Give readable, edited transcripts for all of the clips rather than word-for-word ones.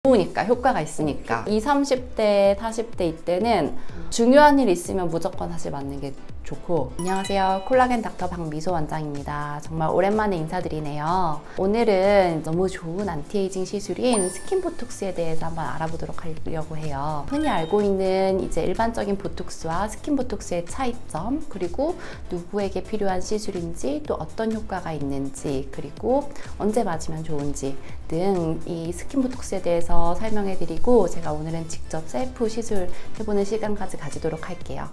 좋으니까, 효과가 있으니까. 20, 30대, 40대 이때는 중요한 일 있으면 무조건 사실 맞는 게 좋고. 안녕하세요, 콜라겐 닥터 박미소 원장입니다. 정말 오랜만에 인사드리네요. 오늘은 너무 좋은 안티에이징 시술인 스킨보톡스에 대해서 한번 알아보도록 하려고 해요. 흔히 알고 있는 이제 일반적인 보톡스와 스킨보톡스의 차이점, 그리고 누구에게 필요한 시술인지, 또 어떤 효과가 있는지, 그리고 언제 맞으면 좋은지 등 이 스킨보톡스에 대해서 설명해 드리고, 제가 오늘은 직접 셀프 시술 해보는 시간까지 가지도록 할게요.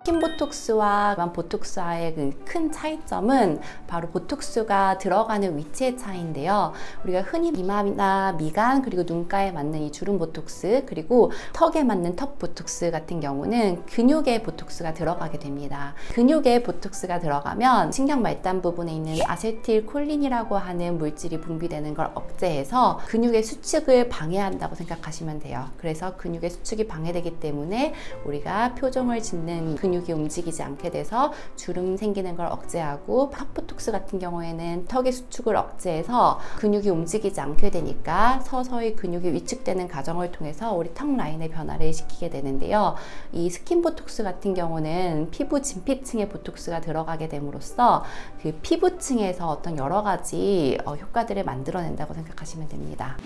스킨보톡스와 보톡스와의 그 큰 차이점은 바로 보톡스가 들어가는 위치의 차이인데요. 우리가 흔히 이마나 미간, 그리고 눈가에 맞는 이 주름 보톡스, 그리고 턱에 맞는 턱 보톡스 같은 경우는 근육에 보톡스가 들어가게 됩니다. 근육에 보톡스가 들어가면 신경 말단 부분에 있는 아세틸콜린이라고 하는 물질이 분비되는 걸 억제해서 근육의 수축을 방해한다고 생각하시면 돼요. 그래서 근육의 수축이 방해되기 때문에 우리가 표정을 짓는 근육이 움직이지 않게 돼서 주름 생기는 걸 억제하고, 턱보톡스 같은 경우에는 턱의 수축을 억제해서 근육이 움직이지 않게 되니까 서서히 근육이 위축되는 과정을 통해서 우리 턱 라인의 변화를 시키게 되는데요. 이 스킨보톡스 같은 경우는 피부 진피층에 보톡스가 들어가게 됨으로써 그 피부층에서 어떤 여러 가지 효과들을 만들어낸다고 생각하시면 됩니다.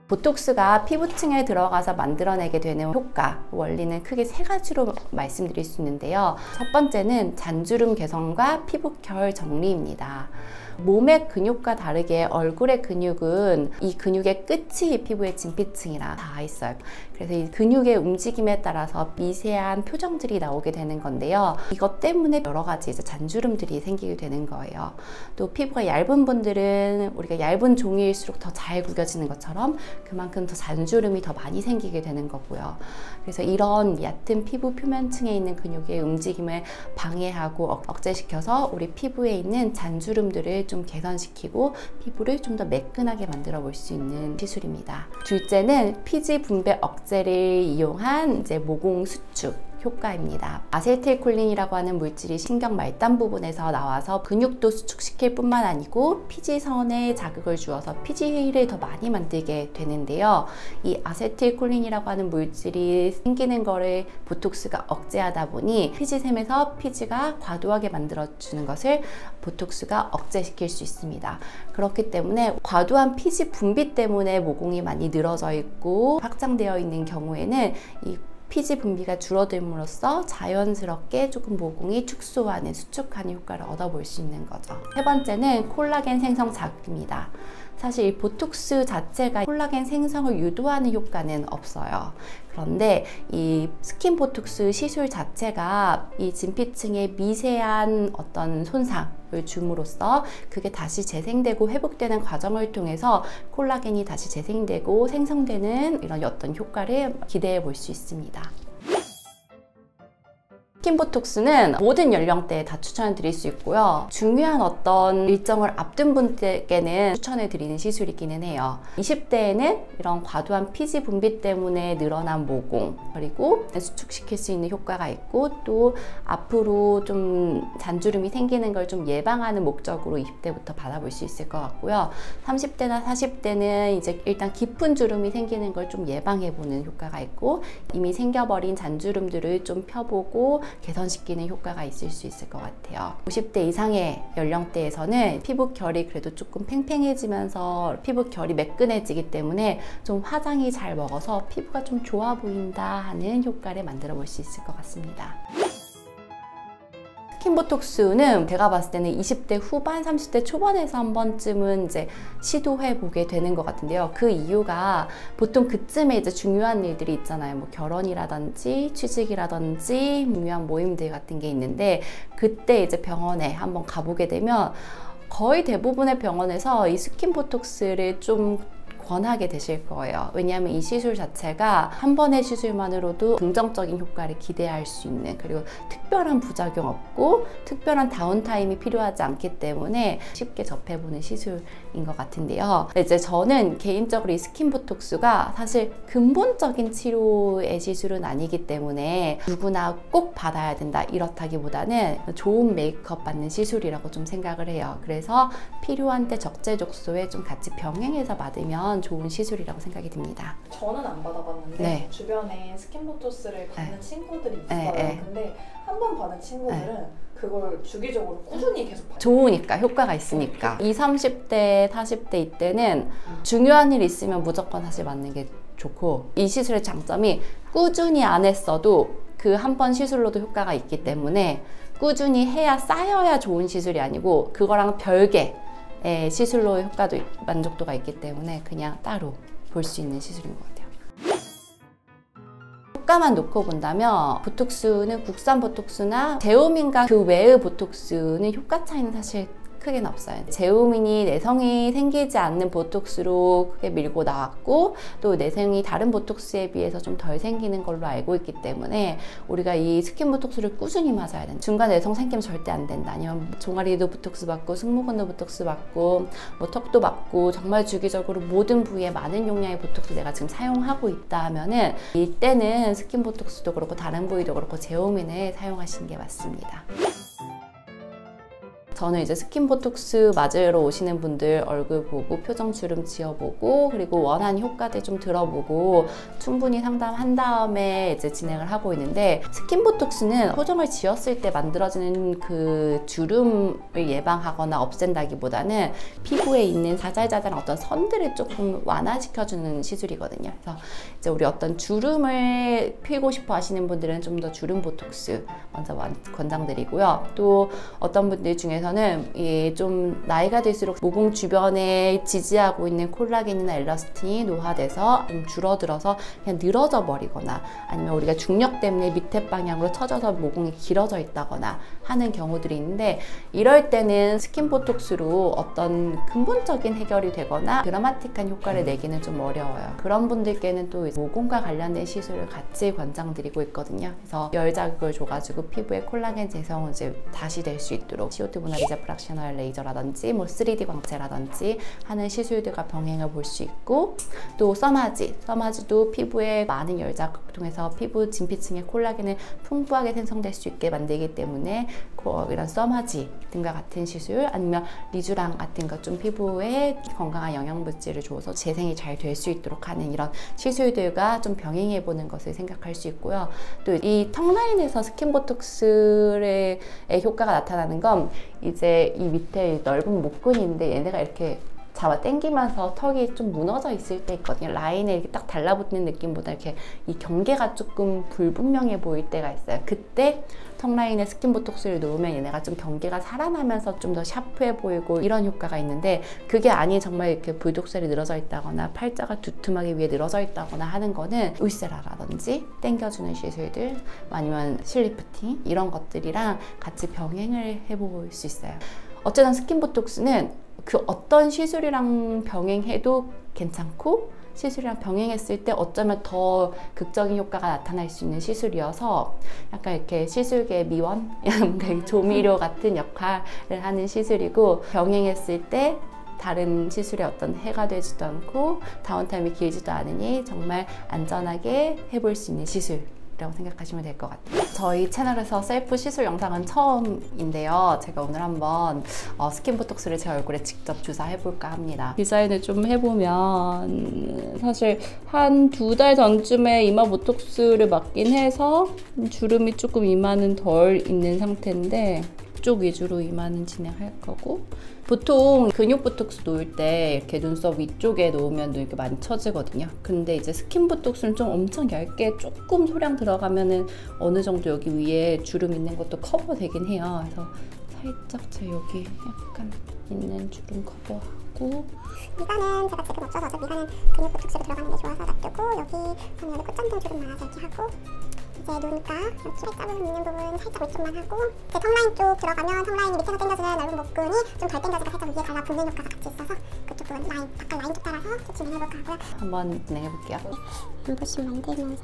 보톡스가 피부층에 들어가서 만들어내게 되는 효과, 원리는 크게 세 가지로 말씀드릴 수 있는데요. 첫 번째는 잔주름 개선과 피부결 정리입니다. 몸의 근육과 다르게 얼굴의 근육은 이 근육의 끝이 피부의 진피층이라 닿아 있어요. 그래서 이 근육의 움직임에 따라서 미세한 표정들이 나오게 되는 건데요. 이것 때문에 여러 가지 이제 잔주름들이 생기게 되는 거예요. 또 피부가 얇은 분들은 우리가 얇은 종이일수록 더 잘 구겨지는 것처럼 그만큼 더 잔주름이 더 많이 생기게 되는 거고요. 그래서 이런 얕은 피부 표면층에 있는 근육의 움직임을 방해하고 억제시켜서 우리 피부에 있는 잔주름들을 좀 개선시키고 피부를 좀 더 매끈하게 만들어 볼 수 있는 시술입니다. 둘째는 피지 분배 억제를 이용한 이제 모공 수축 효과입니다. 아세틸콜린이라고 하는 물질이 신경 말단 부분에서 나와서 근육도 수축시킬 뿐만 아니고 피지선에 자극을 주어서 피지를 더 많이 만들게 되는데요. 이 아세틸콜린이라고 하는 물질이 생기는 거를 보톡스가 억제하다 보니 피지샘에서 피지가 과도하게 만들어주는 것을 보톡스가 억제시킬 수 있습니다. 그렇기 때문에 과도한 피지 분비 때문에 모공이 많이 늘어져 있고 확장되어 있는 경우에는 이 피지 분비가 줄어들므로써 자연스럽게 조금 모공이 축소하는, 수축하는 효과를 얻어볼 수 있는 거죠. 세 번째는 콜라겐 생성 자극입니다. 사실 이 보톡스 자체가 콜라겐 생성을 유도하는 효과는 없어요. 그런데 이 스킨보톡스 시술 자체가 이 진피층에 미세한 어떤 손상을 줌으로써 그게 다시 재생되고 회복되는 과정을 통해서 콜라겐이 다시 재생되고 생성되는 이런 어떤 효과를 기대해 볼 수 있습니다. 스킨보톡스는 모든 연령대에 다 추천을 드릴 수 있고요. 중요한 어떤 일정을 앞둔 분들께는 추천을 드리는 시술이기는 해요. 20대에는 이런 과도한 피지 분비 때문에 늘어난 모공, 그리고 수축시킬 수 있는 효과가 있고, 또 앞으로 좀 잔주름이 생기는 걸 좀 예방하는 목적으로 20대부터 받아볼 수 있을 것 같고요. 30대나 40대는 이제 일단 깊은 주름이 생기는 걸 좀 예방해보는 효과가 있고, 이미 생겨버린 잔주름들을 좀 펴보고 개선시키는 효과가 있을 수 있을 것 같아요. 50대 이상의 연령대에서는 피부결이 그래도 조금 팽팽해지면서 피부결이 매끈해지기 때문에 좀 화장이 잘 먹어서 피부가 좀 좋아 보인다 하는 효과를 만들어 볼 수 있을 것 같습니다. 스킨보톡스는 제가 봤을 때는 20대 후반, 30대 초반에서 한 번쯤은 이제 시도해 보게 되는 것 같은데요. 그 이유가 보통 그쯤에 이제 중요한 일들이 있잖아요. 뭐 결혼이라든지 취직이라든지 중요한 모임들 같은 게 있는데, 그때 이제 병원에 한번 가보게 되면 거의 대부분의 병원에서 이 스킨보톡스를 좀 권하게 되실 거예요. 왜냐하면 이 시술 자체가 한 번의 시술만으로도 긍정적인 효과를 기대할 수 있는, 그리고 특별한 부작용 없고 특별한 다운타임이 필요하지 않기 때문에 쉽게 접해보는 시술인 것 같은데요. 이제 저는 개인적으로 이 스킨 보톡스가 사실 근본적인 치료의 시술은 아니기 때문에 누구나 꼭 받아야 된다 이렇다기보다는 좋은 메이크업 받는 시술이라고 좀 생각을 해요. 그래서 필요한 때 적재적소에 좀 같이 병행해서 받으면 좋은 시술이라고 생각이 듭니다. 저는 안 받아봤는데 주변에 스킨 보톡스를 받는 친구들이 있어요. 근데 한 번 받은 친구들은 그걸 주기적으로 꾸준히 계속 받아요. 좋으니까, 효과가 있으니까. 20, 30대, 40대 이때는 중요한 일 있으면 무조건 사실 맞는 게 좋고, 이 시술의 장점이 꾸준히 안 했어도 그 한 번 시술로도 효과가 있기 때문에 꾸준히 해야 쌓여야 좋은 시술이 아니고 그거랑 별개 시술로 효과도 만족도가 있기 때문에 그냥 따로 볼 수 있는 시술인 것 같아요. 효과만 놓고 본다면 보톡스는 국산 보톡스나 제오민과 그 외의 보톡스는 효과 차이는 사실 크게는 없어요. 제오민이 내성이 생기지 않는 보톡스로 크게 밀고 나왔고, 또 내성이 다른 보톡스에 비해서 좀 덜 생기는 걸로 알고 있기 때문에 우리가 이 스킨 보톡스를 꾸준히 맞아야 된다. 중간 내성 생기면 절대 안 된다. 아니면 종아리도 보톡스 받고 승모근도 보톡스 받고 뭐 턱도 받고 정말 주기적으로 모든 부위에 많은 용량의 보톡스 내가 지금 사용하고 있다 하면은 이때는 스킨 보톡스도 그렇고 다른 부위도 그렇고 제오민을 사용하시는 게 맞습니다. 저는 이제 스킨 보톡스 맞으러 오시는 분들 얼굴 보고 표정 주름 지어보고 그리고 원하는 효과들 좀 들어보고 충분히 상담한 다음에 이제 진행을 하고 있는데, 스킨 보톡스는 표정을 지었을 때 만들어지는 그 주름을 예방하거나 없앤다기보다는 피부에 있는 자잘자잘한 어떤 선들을 조금 완화시켜주는 시술이거든요. 그래서 이제 우리 어떤 주름을 피고 싶어 하시는 분들은 좀 더 주름 보톡스 먼저 권장드리고요. 또 어떤 분들 중에서 좀 나이가 들수록 모공 주변에 지지하고 있는 콜라겐이나 엘라스틴이 노화돼서 좀 줄어들어서 그냥 늘어져 버리거나, 아니면 우리가 중력 때문에 밑에 방향으로 처져서 모공이 길어져 있다거나 하는 경우들이 있는데, 이럴 때는 스킨 보톡스로 어떤 근본적인 해결이 되거나 드라마틱한 효과를 내기는 좀 어려워요. 그런 분들께는 또 모공과 관련된 시술을 같이 권장드리고 있거든요. 그래서 열 자극을 줘가지고 피부에 콜라겐 재성을 이제 다시 될 수 있도록 CO2 분할 이제 프락셔널 레이저라든지 뭐 3D 광채라든지 하는 시술들과 병행을 볼 수 있고, 또 써마지도 피부에 많은 열자극을 통해서 피부 진피층의 콜라겐을 풍부하게 생성될 수 있게 만들기 때문에 이런 써마지 등과 같은 시술, 아니면 리쥬랑 같은 것 좀 피부에 건강한 영양물질을 줘서 재생이 잘 될 수 있도록 하는 이런 시술들과 좀 병행해 보는 것을 생각할 수 있고요. 또 이 턱라인에서 스킨 보톡스의 효과가 나타나는 건 이제 이 밑에 넓은 목근이 있는데 얘네가 이렇게 잡아 당기면서 턱이 좀 무너져 있을 때 있거든요. 라인에 이렇게 딱 달라붙는 느낌보다 이렇게 이 경계가 조금 불분명해 보일 때가 있어요. 그때 턱 라인에 스킨 보톡스를 놓으면 얘네가 좀 경계가 살아나면서 좀 더 샤프해 보이고 이런 효과가 있는데, 그게 아닌 정말 이렇게 불독살이 늘어져 있다거나 팔자가 두툼하게 위에 늘어져 있다거나 하는 거는 울세라라든지 당겨주는 시술들, 아니면 실리프팅 이런 것들이랑 같이 병행을 해볼 수 있어요. 어쨌든 스킨 보톡스는 그 어떤 시술이랑 병행해도 괜찮고, 시술이랑 병행했을 때 어쩌면 더 극적인 효과가 나타날 수 있는 시술이어서 약간 이렇게 시술계 미원? 조미료 같은 역할을 하는 시술이고, 병행했을 때 다른 시술에 어떤 해가 되지도 않고 다운타임이 길지도 않으니 정말 안전하게 해볼 수 있는 시술 라고 생각하시면 될 것 같아요. 저희 채널에서 셀프 시술 영상은 처음인데요. 제가 오늘 한번 스킨 보톡스를 제 얼굴에 직접 주사해볼까 합니다. 디자인을 좀 해보면 사실 한 2달 전쯤에 이마 보톡스를 맞긴 해서 주름이 조금 이마는 덜 있는 상태인데 이쪽 위주로 이마는 진행할 거고, 보통 근육 보톡스 놓을 때 이렇게 눈썹 위쪽에 놓으면 눈이 이렇게 많이 처지거든요. 근데 이제 스킨 보톡스는 좀 엄청 얇게 조금 소량 들어가면은 어느 정도 여기 위에 주름 있는 것도 커버되긴 해요. 그래서 살짝 제 여기 약간 있는 주름 커버하고, 미간은 제가 지금 없어서 미간은 근육 보톡스로 들어가는 게 좋아서 놔두고, 여기 꽃점점 주름 많아서 이렇게 하고, 이제 눈가, 여기 살짝은 있는 부분 살짝 위쪽만 하고, 이제 턱라인 쪽 들어가면 턱라인이 밑에서 당겨주는 넓은 목근이 좀 덜 당겨지고 살짝 위에 달라붙는 효과가 같이 있어서 그쪽 라인, 약간 라인 쪽 따라서 진행해볼까 하고요. 한번 진행해볼게요. 엠보싱 만들면서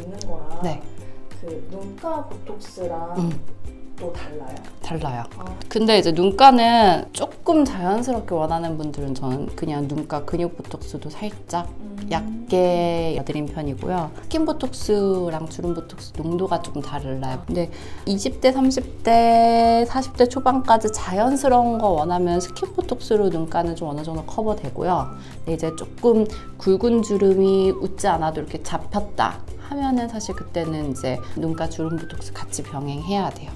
있는 거랑 네. 그 눈가 보톡스랑 또 달라요? 달라요. 근데 이제 눈가는 조금 자연스럽게 원하는 분들은 저는 그냥 눈가 근육 보톡스도 살짝 얇게 여드린 편이고요. 스킨 보톡스랑 주름 보톡스 농도가 조금 달라요. 근데 20대, 30대, 40대 초반까지 자연스러운 거 원하면 스킨 보톡스로 눈가는 좀 어느 정도 커버되고요. 근데 이제 조금 굵은 주름이 웃지 않아도 이렇게 잡혔다 하면은 사실 그때는 이제 눈가 주름 보톡스 같이 병행해야 돼요.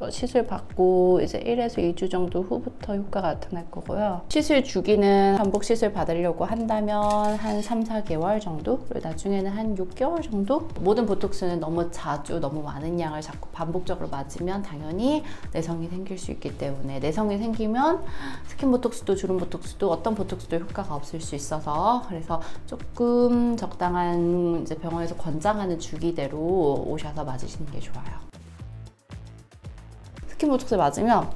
시술 받고 이제 1에서 2주 정도 후부터 효과가 나타날 거고요. 시술 주기는 반복 시술 받으려고 한다면 한 3, 4개월 정도? 그리고 나중에는 한 6개월 정도? 모든 보톡스는 너무 자주 너무 많은 양을 자꾸 반복적으로 맞으면 당연히 내성이 생길 수 있기 때문에 내성이 생기면 스킨 보톡스도 주름 보톡스도 어떤 보톡스도 효과가 없을 수 있어서 그래서 조금 적당한 이제 병원에서 권장하는 주기대로 오셔서 맞으시는 게 좋아요. 스킨 보톡스 맞으면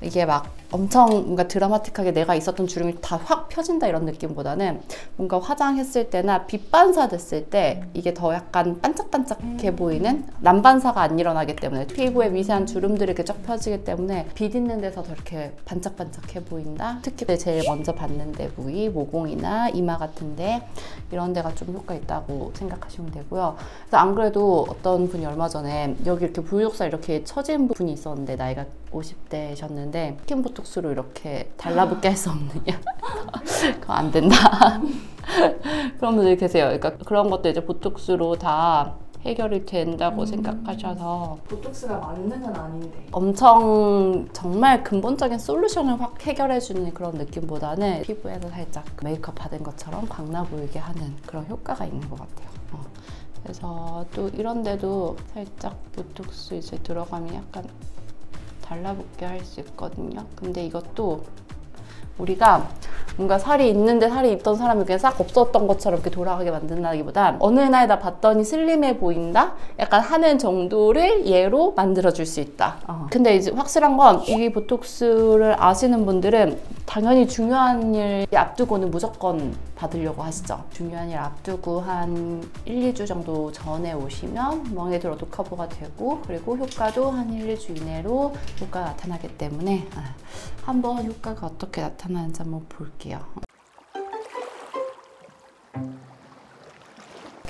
이게 막 엄청 뭔가 드라마틱하게 내가 있었던 주름이 다 확 펴진다 이런 느낌보다는 뭔가 화장했을 때나 빛 반사됐을 때 이게 더 약간 반짝반짝해 보이는 남반사가 안 일어나기 때문에 피부에 미세한 주름들이 이렇게 쫙 펴지기 때문에 빛 있는 데서 더 이렇게 반짝반짝해 보인다. 특히 제일 먼저 받는 데 부위, 모공이나 이마 같은데 이런 데가 좀 효과 있다고 생각하시면 되고요. 그래서 안 그래도 어떤 분이 얼마 전에 여기 이렇게 부위독살 이렇게 처진 분이 있었는데 나이가 50대셨는데 스킨 보톡스로 이렇게 달라붙게 할 수 없느냐? 그거 안 된다. 그런 분들이 계세요. 그러니까 그런 것도 이제 보톡스로 다 해결이 된다고 생각하셔서 보톡스가 만능은 아닌데 엄청 정말 근본적인 솔루션을 확 해결해주는 그런 느낌보다는 피부에서 살짝 메이크업 받은 것처럼 광나 보이게 하는 그런 효과가 있는 것 같아요. 그래서 또 이런 데도 살짝 보톡스 이제 들어가면 약간 달라붙게 할 수 있거든요. 근데 이것도 우리가 뭔가 살이 있는데 살이 있던 사람이 그냥 싹 없었던 것처럼 이렇게 돌아가게 만든다기보다 어느 날 나 봤더니 슬림해 보인다? 약간 하는 정도를 얘로 만들어줄 수 있다. 근데 이제 확실한 건 이 보톡스를 아시는 분들은 당연히 중요한 일 앞두고는 무조건 받으려고 하시죠. 중요한 일 앞두고 한 1, 2주 정도 전에 오시면 멍에 들어도 커버가 되고 그리고 효과도 한 1, 2주 이내로 효과가 나타나기 때문에 한번 효과가 어떻게 나타나는지 한번 볼게요.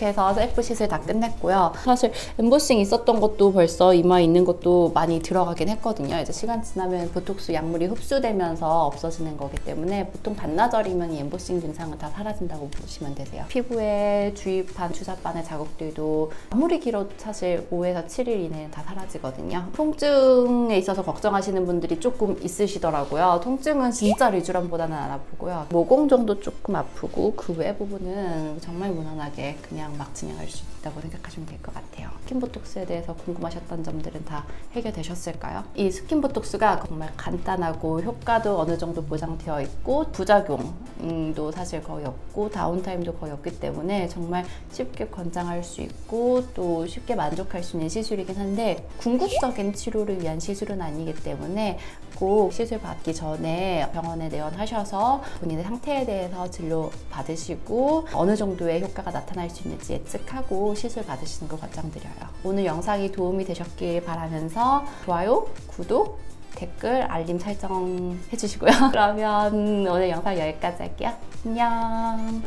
이렇게 해서 셀프 시술 다 끝냈고요. 사실 엠보싱 있었던 것도 벌써 이마에 있는 것도 많이 들어가긴 했거든요. 이제 시간 지나면 보톡스 약물이 흡수되면서 없어지는 거기 때문에 보통 반나절이면 이 엠보싱 증상은 다 사라진다고 보시면 되세요. 피부에 주입한 주사바늘 자국들도 아무리 길어도 사실 5에서 7일 이내에 다 사라지거든요. 통증에 있어서 걱정하시는 분들이 조금 있으시더라고요. 통증은 진짜 리쥬란보다는 안 아프고요. 모공 정도 조금 아프고 그 외 부분은 정말 무난하게 그냥 막 진행할 수 있다고 생각하시면 될 것 같아요. 스킨 보톡스에 대해서 궁금하셨던 점들은 다 해결되셨을까요? 이 스킨 보톡스가 정말 간단하고 효과도 어느 정도 보장되어 있고 부작용도 사실 거의 없고 다운타임도 거의 없기 때문에 정말 쉽게 권장할 수 있고 또 쉽게 만족할 수 있는 시술이긴 한데 궁극적인 치료를 위한 시술은 아니기 때문에 꼭 시술 받기 전에 병원에 내원하셔서 본인의 상태에 대해서 진료 받으시고 어느 정도의 효과가 나타날 수 있는지 예측하고 시술 받으시는 걸 권장드려요. 오늘 영상이 도움이 되셨길 바라면서 좋아요, 구독, 댓글, 알림 설정 해주시고요. 그러면 오늘 영상 여기까지 할게요. 안녕.